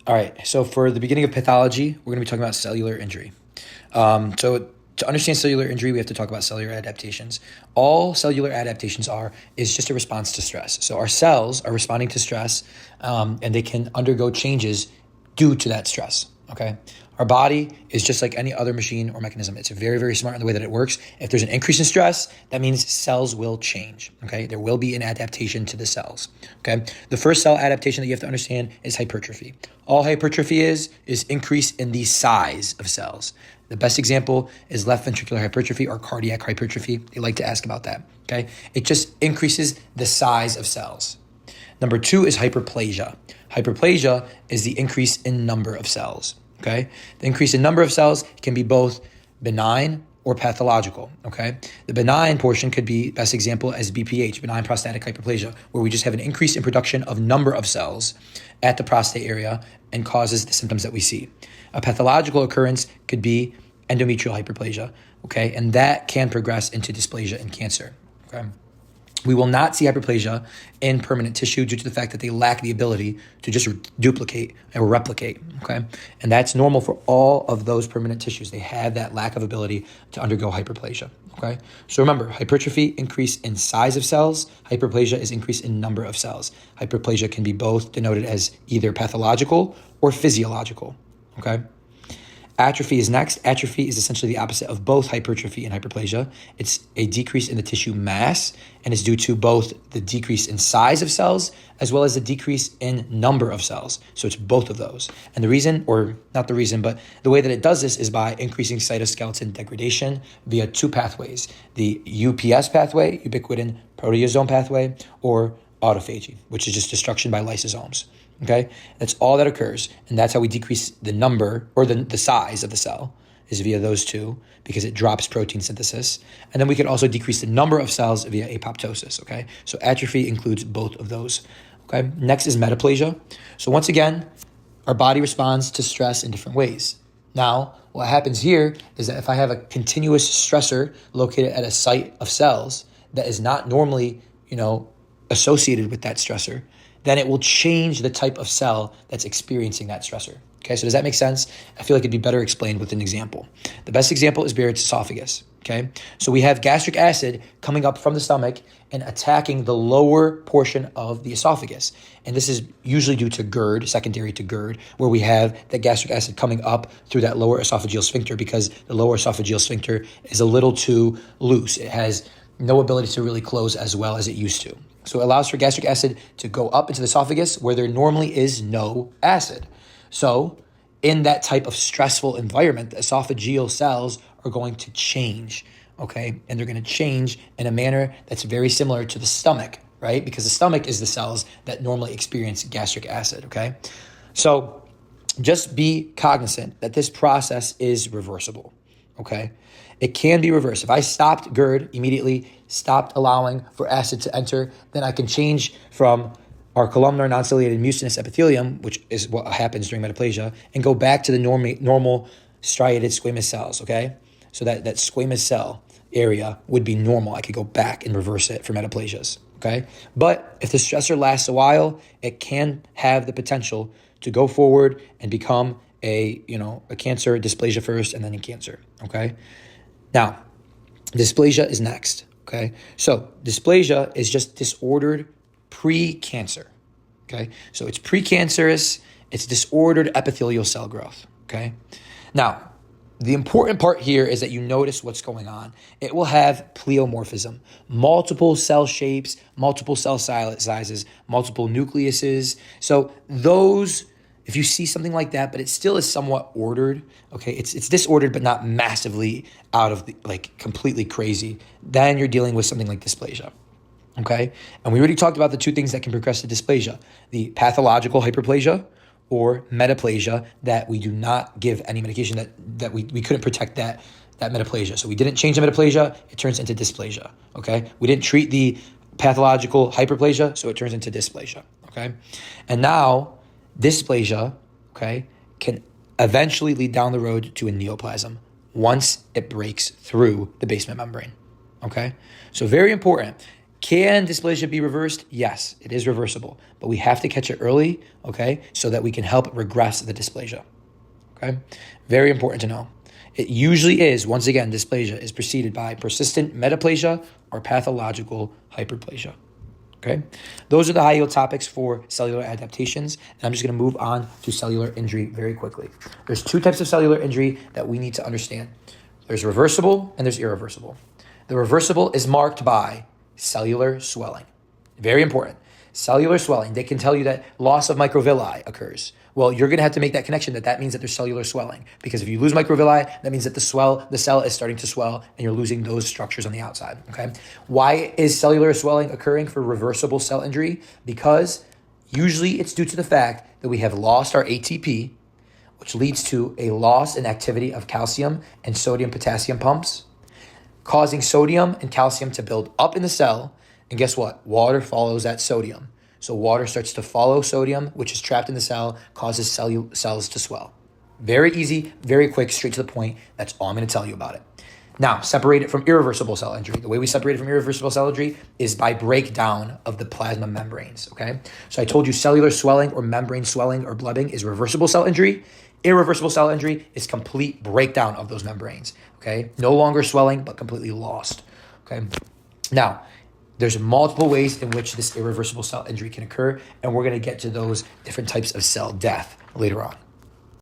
All right, so for the beginning of pathology, we're going to be talking about cellular injury. So to understand cellular injury, we have to talk about cellular adaptations. All cellular adaptations is just a response to stress. So our cells are responding to stress, and they can undergo changes due to that stress, okay? Our body is just like any other machine or mechanism. It's very, very smart in the way that it works. If there's an increase in stress, that means cells will change, okay? There will be an adaptation to the cells, okay? The first cell adaptation that you have to understand is hypertrophy. All hypertrophy is increase in the size of cells. The best example is left ventricular hypertrophy or cardiac hypertrophy. They like to ask about that, okay? It just increases the size of cells. Number 2 is hyperplasia. Hyperplasia is the increase in number of cells, okay? The increase in number of cells can be both benign or pathological, okay? The benign portion could be, best example, as BPH, benign prostatic hyperplasia, where we just have an increase in production of number of cells at the prostate area and causes the symptoms that we see. A pathological occurrence could be endometrial hyperplasia, okay? And that can progress into dysplasia and cancer, okay? We will not see hyperplasia in permanent tissue due to the fact that they lack the ability to just duplicate or replicate, okay? And that's normal for all of those permanent tissues. They have that lack of ability to undergo hyperplasia, okay? So remember, hypertrophy, increase in size of cells. Hyperplasia is increase in number of cells. Hyperplasia can be both denoted as either pathological or physiological, okay? Atrophy is next. Atrophy is essentially the opposite of both hypertrophy and hyperplasia. It's a decrease in the tissue mass and is due to both the decrease in size of cells as well as the decrease in number of cells. So it's both of those. And the reason, or not the reason, but the way that it does this is by increasing cytoskeleton degradation via 2 pathways, the UPS pathway, ubiquitin proteasome pathway, or autophagy, which is just destruction by lysosomes. Okay, that's all that occurs, and that's how we decrease the number or the size of the cell is via those 2 because it drops protein synthesis, and then we can also decrease the number of cells via apoptosis. Okay, so atrophy includes both of those. Okay, next is metaplasia. So once again, our body responds to stress in different ways. Now, what happens here is that if I have a continuous stressor located at a site of cells that is not normally, associated with that stressor, then it will change the type of cell that's experiencing that stressor. Okay, so does that make sense? I feel like it'd be better explained with an example. The best example is Barrett's esophagus. Okay, so we have gastric acid coming up from the stomach and attacking the lower portion of the esophagus. And this is usually due to GERD, secondary to GERD, where we have that gastric acid coming up through that lower esophageal sphincter because the lower esophageal sphincter is a little too loose. It has no ability to really close as well as it used to. So it allows for gastric acid to go up into the esophagus where there normally is no acid. So in that type of stressful environment, the esophageal cells are going to change, okay? And they're going to change in a manner that's very similar to the stomach, right? Because the stomach is the cells that normally experience gastric acid, okay? So just be cognizant that this process is reversible, okay? It can be reversed. If I stopped GERD immediately, stopped allowing for acid to enter, then I can change from our columnar non-ciliated mucinous epithelium, which is what happens during metaplasia, and go back to the normal striated squamous cells, okay? So that squamous cell area would be normal. I could go back and reverse it for metaplasias, okay? But if the stressor lasts a while, it can have the potential to go forward and become a cancer, dysplasia first, and then a cancer, okay? Now, dysplasia is next, okay? So dysplasia is just disordered pre-cancer, okay? So it's precancerous, it's disordered epithelial cell growth, okay? Now, the important part here is that you notice what's going on. It will have pleomorphism, multiple cell shapes, multiple cell sizes, multiple nucleuses. So those, if you see something like that, but it still is somewhat ordered, okay, it's disordered but not massively out of completely crazy, then you're dealing with something like dysplasia, okay? And we already talked about the 2 things that can progress to dysplasia, the pathological hyperplasia or metaplasia that we do not give any medication that we couldn't protect that metaplasia. So we didn't change the metaplasia, it turns into dysplasia, okay? We didn't treat the pathological hyperplasia, so it turns into dysplasia, okay? And now, dysplasia, okay, can eventually lead down the road to a neoplasm once it breaks through the basement membrane, okay? So very important. Can dysplasia be reversed? Yes, it is reversible, but we have to catch it early, okay, so that we can help regress the dysplasia, okay? Very important to know. It usually is, once again, dysplasia is preceded by persistent metaplasia or pathological hyperplasia, okay? Those are the high-yield topics for cellular adaptations, and I'm just going to move on to cellular injury very quickly. There's two types of cellular injury that we need to understand. There's reversible and there's irreversible. The reversible is marked by cellular swelling. Very important. Cellular swelling. They can tell you that loss of microvilli occurs. Well, you're going to have to make that connection that means that there's cellular swelling. Because if you lose microvilli, that means that the cell is starting to swell and you're losing those structures on the outside. Okay. Why is cellular swelling occurring for reversible cell injury? Because usually it's due to the fact that we have lost our ATP, which leads to a loss in activity of calcium and sodium potassium pumps, causing sodium and calcium to build up in the cell. And guess what? Water follows that sodium. So water starts to follow sodium, which is trapped in the cell, causes cells to swell. Very easy, very quick, straight to the point. That's all I'm going to tell you about it. Now, separate it from irreversible cell injury. The way we separate it from irreversible cell injury is by breakdown of the plasma membranes, okay? So I told you cellular swelling or membrane swelling or blooding is reversible cell injury. Irreversible cell injury is complete breakdown of those membranes, okay? No longer swelling, but completely lost, okay? Now, there's multiple ways in which this irreversible cell injury can occur, and we're going to get to those different types of cell death later on.